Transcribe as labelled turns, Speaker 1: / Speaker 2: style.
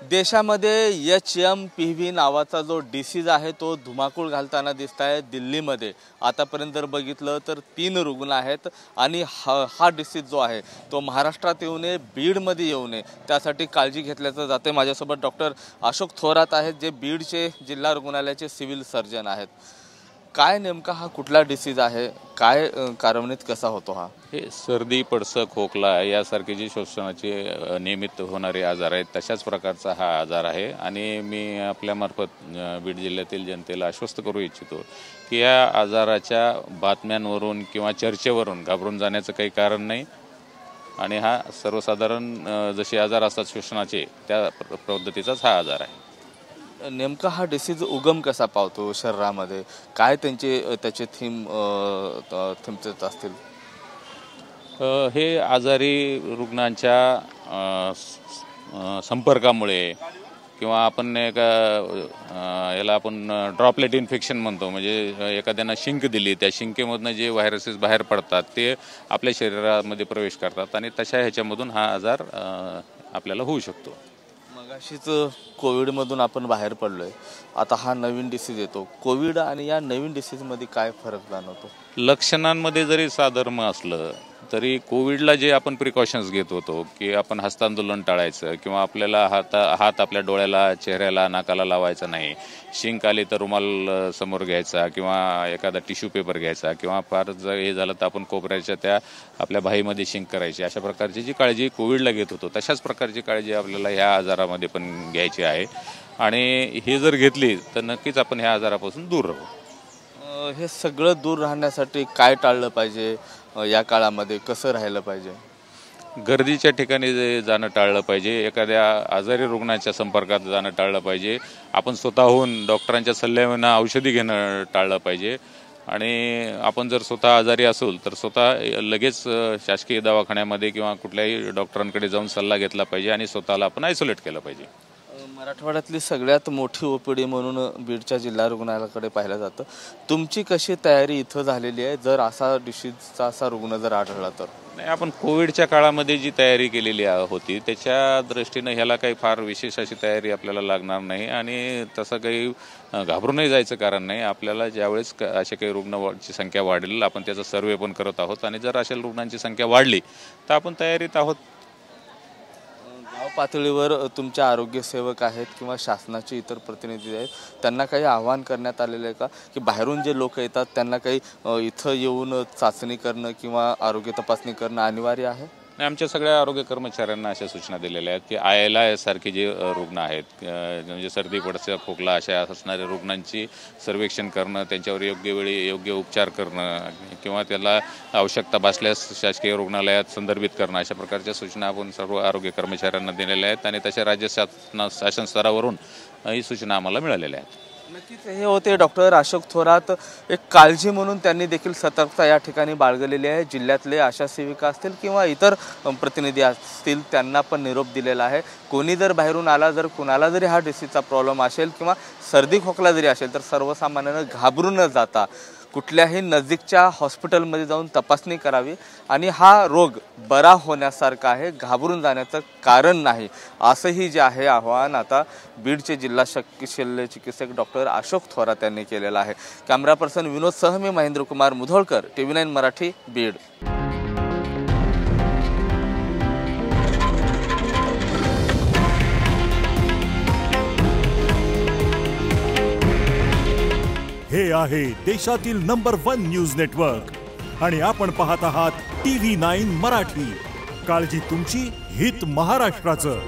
Speaker 1: देशामध्ये HMPV नावाचा जो डिसीज आहे तो धुमाकूळ घालताना दिसत आहे दिल्लीमध्ये। आतापर्यंत जर बघितलं तर 3 रुग्ण आहेत आणि हा डिसीज जो आहे तो महाराष्ट्रात येऊ नये, बीडमध्ये येऊ नये त्यासाठी काळजी घेतल्याचं जाते। माझ्यासोबत डॉक्टर अशोक थोरात आहेत जे बीडचे जिल्हा रुग्णालयाचे सिव्हिल सर्जन आहेत। काय नेमका हा कुठला डिसीज आहे, काय कारणीत कसा होतो हा?
Speaker 2: हे सर्दी, पडसं, खोकला यासारखे जे श्वसनाचे नियमित होणारे आजार आहेत तशाच प्रकारचा हा आजार आहे। आणि मी आपल्यामार्फत बीड जिल्ह्यातील जनतेला आश्वस्त करू इच्छितो की या आजाराच्या बातम्यांवरून किंवा चर्चेवरून घाबरून जाण्याचं काही कारण नाही। आणि हा सर्वसाधारण जसे आजार असतात श्वसनाचे त्या पद्धतीचाच हा आजार आहे।
Speaker 1: नेमका हा डिसीज उगम कसा पावतो शरीरामध्ये, काय त्याचे थीम्स असतील?
Speaker 2: हे आजारी रुग्णांच्या संपर्कामुळे किंवा आपण याला आपण ड्रॉपलेट इन्फेक्शन म्हणतो, म्हणजे एखाद्यानं शिंक दिली त्या शिंकेमधून जे व्हायरसेस बाहेर पडतात ते आपल्या शरीरामध्ये प्रवेश करतात आणि तशा ह्याच्यामधून हा आजार आपल्याला होऊ शकतो।
Speaker 1: मगाशीच कोविडमधून आपण बाहेर पडलोय, आता हा नवीन डिसीज येतो। कोविड आणि या नवीन डिसीजमध्ये काय फरक जाणवतो?
Speaker 2: लक्षणांमध्ये जरी साधर्म असलं तरी कोविडला जे आपण प्रिकॉशन्स घेत होतो की आपण हस्तांदोलन टाळायचं किंवा आपल्याला हात आपल्या डोळ्याला, चेहऱ्याला, नाकाला लावायचा नाही, शिंक आली तर रुमाल समोर घ्यायचा किंवा एखादा टिश्यू पेपर घ्यायचा किंवा फार जर हे झालं तर आपण कोपऱ्याच्या त्या आपल्या बाहीमध्ये शिंक करायची, अशा प्रकारची जी काळजी कोविडला घेत होतो तशाच प्रकारची काळजी आपल्याला ह्या आजारामध्ये पण घ्यायची आहे। आणि हे जर घेतली तर नक्कीच आपण ह्या आजारापासून दूर राहू।
Speaker 1: हे सगळं दूर राहण्यासाठी काय टाळलं पाहिजे, या काळामध्ये कसं राहिलं पाहिजे?
Speaker 2: गर्दीच्या ठिकाणी जाणं टाळलं पाहिजे, एखाद्या आजारी रुग्णाच्या संपर्कात जाणं टाळलं पाहिजे, आपण स्वतःहून डॉक्टरांच्या सल्ल्याने औषधी घेणं टाळलं पाहिजे। आणि आपण जर स्वतः आजारी असेल तर स्वतः लगेच शासकीय दवाखान्यामध्ये किंवा कुठल्याही डॉक्टरांकडे जाऊन सल्ला घेतला पाहिजे आणि स्वतःला आपण आयसोलेट केलं पाहिजे।
Speaker 1: मराठवाड्यातली सगळ्यात मोठी ओपीडी म्हणून बीडच्या जिल्हा रुग्णालयाकडे पाहिलं जातं। तुमची कशी तयारी इथं झालेली आहे जर असा डिसीजचा असा रुग्ण जर आढळला तर?
Speaker 2: नाही, आपण कोविडच्या काळामध्ये जी तयारी केलेली होती त्याच्या दृष्टीनं ह्याला काही फार विशेष अशी तयारी आपल्याला लागणार नाही आणि तसं काही घाबरूनही जायचं कारण नाही। आपल्याला ज्यावेळेस असे काही रुग्णांची संख्या वाढेल आपण त्याचा सर्वे पण करत आहोत आणि जर अशा रुग्णांची संख्या वाढली तर आपण तयारीत आहोत।
Speaker 1: गाव पातळीवर तुमचे आरोग्य सेवक आहेत किंवा शासनाचे इतर प्रतिनिधी आहेत, त्यांना काही आवाहन करण्यात आलेलं आहे का की बाहेरून जे लोक येतात त्यांना काही इथं येऊन चाचणी करणं किंवा आरोग्य तपासणी करणं अनिवार्य आहे?
Speaker 2: नाही, आमच्या सगळ्या आरोग्य कर्मचाऱ्यांना अशा सूचना दिलेल्या आहेत की ILI सारखे जे रुग्ण आहेत म्हणजे सर्दी, पडसं, खोकला अशा असणाऱ्या रुग्णांची सर्वेक्षण करणं, त्यांच्यावर योग्य वेळी योग्य उपचार करणं किंवा त्याला आवश्यकता भासल्यास शासकीय रुग्णालयात संदर्भित करणं, अशा प्रकारच्या सूचना आपण सर्व आरोग्य कर्मचाऱ्यांना दिलेल्या आहेत आणि तशा राज्य शासन स्तरावरून ही सूचना आम्हाला मिळालेल्या आहेत।
Speaker 1: नक्कीच हे होते डॉक्टर अशोक थोरात। एक काळजी म्हणून त्यांनी देखील सतर्कता या ठिकाणी बाळगलेली आहे। जिल्ह्यातले आशा सेविका असतील किंवा इतर प्रतिनिधी असतील त्यांना पण निरोप दिलेला आहे। कोणी जर बाहेरून आला, जर कुणाला जरी हा डिसीजचा प्रॉब्लेम असेल किंवा सर्दी खोकला जरी असेल तर सर्वसामान्यानं घाबरून न जाता कुठल्याही नजीकच्या हॉस्पिटलमध्ये जाऊन तपासणी करावी आणि हा रोग बरा होण्यासारखा आहे, घाबरून जाण्याचं कारण नाही, असंही जे आहे आवाहन आता बीडचे जिल्हा शल्य चिकित्सक डॉक्टर अशोक थोरात यांनी केलेलं आहे। कॅमेरा पर्सन विनोद सह मी महेंद्र कुमार मुधोळकर, TV9 मराठी, बीड।
Speaker 3: हे आहे देशातील नंबर 1 न्यूज नेटवर्क आणि आपण पाहत आहात TV9 मराठी। काळजी तुमची, हित महाराष्ट्राचं।